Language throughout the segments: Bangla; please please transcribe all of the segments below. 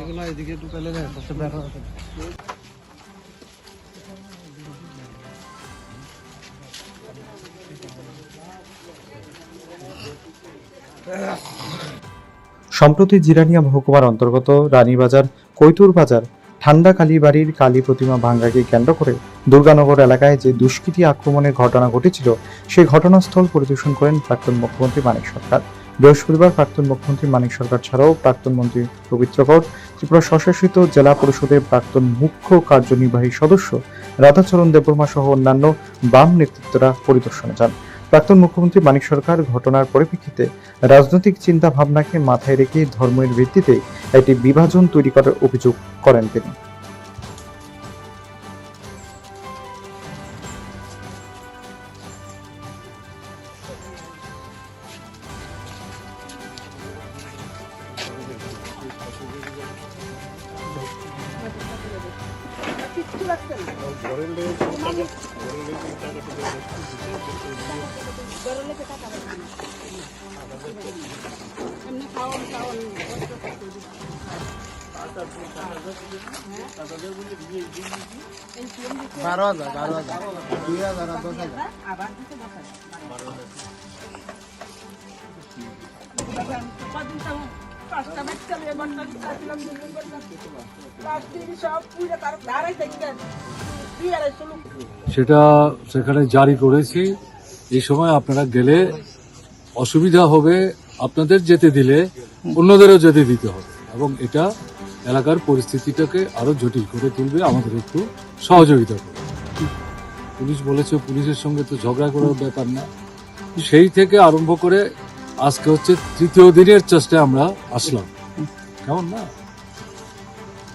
সম্প্রতি জিরানিয়া মহকুমার অন্তর্গত রানীবাজার কৈতুর বাজার ঠান্ডা কালীবাড়ির কালী প্রতিমা ভাঙ্গাকে কেন্দ্র করে দুর্গানগর এলাকায় যে দুষ্কৃতী আক্রমণের ঘটনা ঘটেছিল সেই ঘটনাস্থল পরিদর্শন করেন প্রাক্তন মুখ্যমন্ত্রী মানিক সরকার। বৃহস্পতিবার প্রাক্তন মুখ্যমন্ত্রী মানিক সরকার ছাড়াও প্রাক্তন মন্ত্রী পবিত্র কর, ত্রিপুরা স্বশাসিত জেলা পরিষদের প্রাক্তন মুখ্য কার্যনির্বাহী সদস্য রাধাচরণ দেববর্মা সহ অন্যান্য বাম নেতৃত্বরা পরিদর্শনে যান। প্রাক্তন মুখ্যমন্ত্রী মানিক সরকার ঘটনার পরিপ্রেক্ষিতে রাজনৈতিক চিন্তা ভাবনাকে মাথায় রেখে ধর্মের ভিত্তিতে একটি বিভাজন তৈরি করার অভিযোগ করেন তিনি। সেটা সেখানে জারি করেছি। এই সময় আপনারা গেলে অসুবিধা হবে, আপনাদের যেতে দিলে অন্যদেরও যেতে দিতে হবে এবং এটা এলাকার পরিস্থিতিটাকে আরো জটিল করে তুলবে। আমাদের একটু সহযোগিতা করবে। পুলিশ বলেছে পুলিশের সঙ্গে তো ঝগড়া করার ব্যাপার না। সেই থেকে আরম্ভ করে আজকে হচ্ছে তৃতীয় দিনের চেষ্টায় আমরা আসলাম, কেমন না?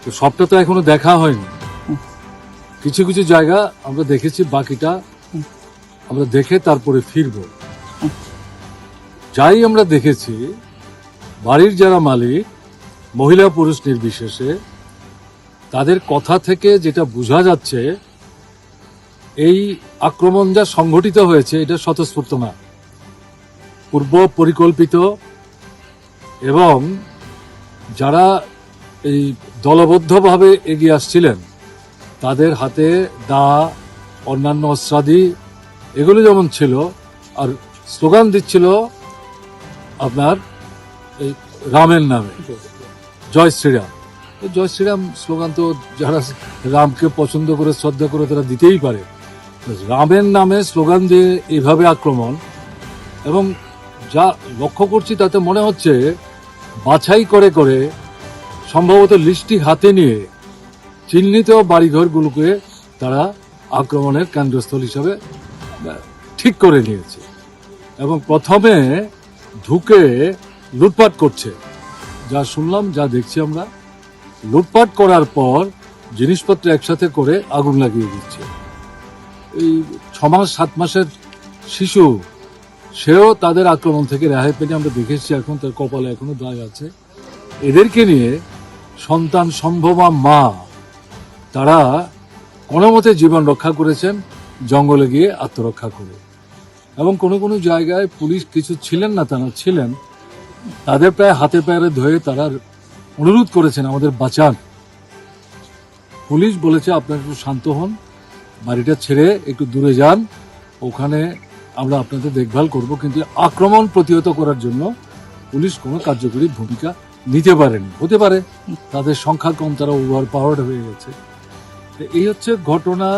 তো সবটা তো এখনো দেখা হয়নি, কিছু কিছু জায়গা আমরা দেখেছি, বাকিটা আমরা দেখে তারপরে ফিরব। যাই আমরা দেখেছি, বাড়ির যারা মালিক, মহিলা পুরুষ নির্বিশেষে, তাদের কথা থেকে যেটা বোঝা যাচ্ছে এই আক্রমণ যা সংঘটিত হয়েছে এটা স্বতঃস্ফূর্ত না, পূর্ব পরিকল্পিত, এবং যারা এই দলবদ্ধভাবে এগিয়ে আসছিলেন তাদের হাতে দা, অন্যান্য অস্ত্রাদি এগুলো যেমন ছিল, আর স্লোগান দিচ্ছিল আপনার এই রামের নামে, জয় শ্রীরাম। জয় শ্রীরাম স্লোগান তো যারা রামকে পছন্দ করে শ্রদ্ধা করে তারা দিতেই পারে। রামের নামে স্লোগান দিয়ে এইভাবে আক্রমণ, এবং যা লক্ষ্য করছি তাতে মনে হচ্ছে বাছাই করে করে সম্ভবত লিস্টটি হাতে নিয়ে চিহ্নিত বাড়িঘরগুলোকে তারা আক্রমণের কেন্দ্রস্থল হিসাবে ঠিক করে নিয়েছে এবং প্রথমে ঢুকে লুটপাট করছে। যা শুনলাম, যা দেখছি আমরা, লুটপাট করার পর জিনিসপত্র একসাথে করে আগুন লাগিয়ে দিচ্ছে। এই 6 মাস 7 মাসের শিশু, সেও তাদের আক্রমণ থেকে রেহাই পেয়ে আমরা দেখেছি। এখন তার কপালে এখনো দাগ আছে। এদেরকে নিয়ে সন্তান সম্ভবা মা তারা কোনো মতে জীবন রক্ষা করেছেন জঙ্গলে গিয়ে আত্মরক্ষা করে। এবং কোনো কোনো জায়গায় পুলিশ কিছু ছিলেন না, তারা ছিলেন, তাদের প্রায় হাতে পায়ে ধরে তারা অনুরোধ করেছেন আমাদের বাঁচান। পুলিশ বলেছে আপনারা একটু শান্ত হন, বাড়িটা ছেড়ে একটু দূরে যান, ওখানে আমরা আপনাদের দেখভাল করব। কিন্তু আক্রমণ প্রতিহত করার জন্য পুলিশ কোনো কার্যকরী ভূমিকা নিতে পারেনি। হতে পারে তাদের সংখ্যা কম, তারা ওভার পাওয়ার্ড হয়ে গেছে। এই হচ্ছে ঘটনা।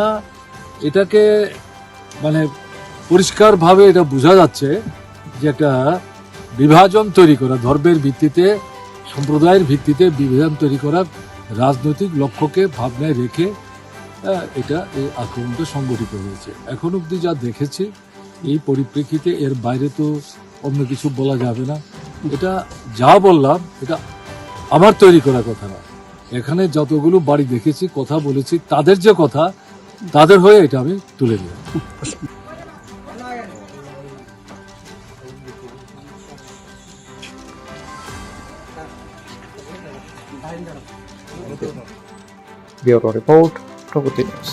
এটাকে মানে পরিষ্কারভাবে এটা বোঝা যাচ্ছে যে একটা বিভাজন তৈরি করা, ধর্মের ভিত্তিতে, সম্প্রদায়ের ভিত্তিতে বিভাজন তৈরি করার রাজনৈতিক লক্ষ্যকে ভাবনায় রেখে এটা এই আক্রমণটা সংগঠিত হয়েছে। এখন অবধি যা দেখেছি এই পরিপ্রেক্ষিতে, এর বাইরে তো অন্য কিছু বলা যাবে না। এটা যা বললাম এটা আমার তৈরি করা কথা না। এখানে যতগুলো বাড়ি দেখেছি, কথা বলেছি, তাদের যে কথা, তাদের হয়ে এটা আমি তুলে দিলাম। ব্যুরো রিপোর্ট, প্রগতি নিউজ।